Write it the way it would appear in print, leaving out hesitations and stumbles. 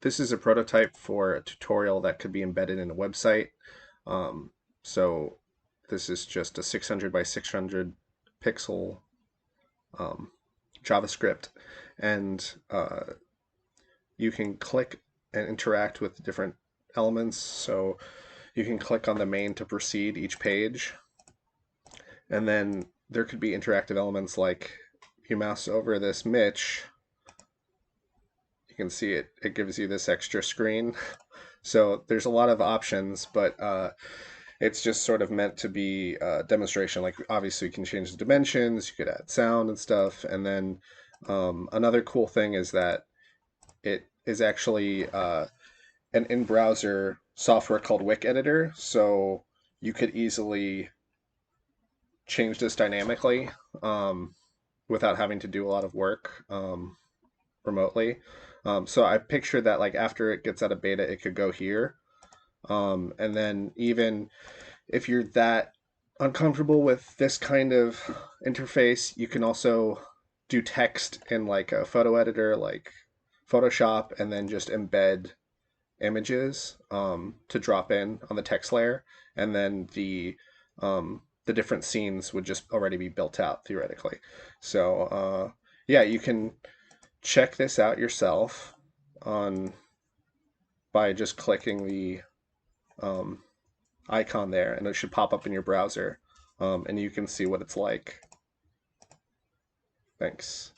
this is a prototype for a tutorial that could be embedded in a website. Um, so this is just a 600 by 600 pixel um, JavaScript, and you can click and interact with different elements. So you can click on the main to proceed each page, and then there could be interactive elements like if you mouse over this Mitch, you can see it gives you this extra screen. So there's a lot of options, but it's just sort of meant to be a demonstration. Like obviously you can change the dimensions, you could add sound and stuff, and then another cool thing is that it is actually an in-browser software called Wick Editor, so you could easily change this dynamically um, without having to do a lot of work remotely. So I picture that like after it gets out of beta, it could go here. And then even if you're that uncomfortable with this kind of interface, you can also do text in like a photo editor like Photoshop and then just embed images to drop in on the text layer. And then the different scenes would just already be built out theoretically. So yeah, you can check this out yourself on by just clicking the um, icon there, and it should pop up in your browser, and you can see what it's like. Thanks.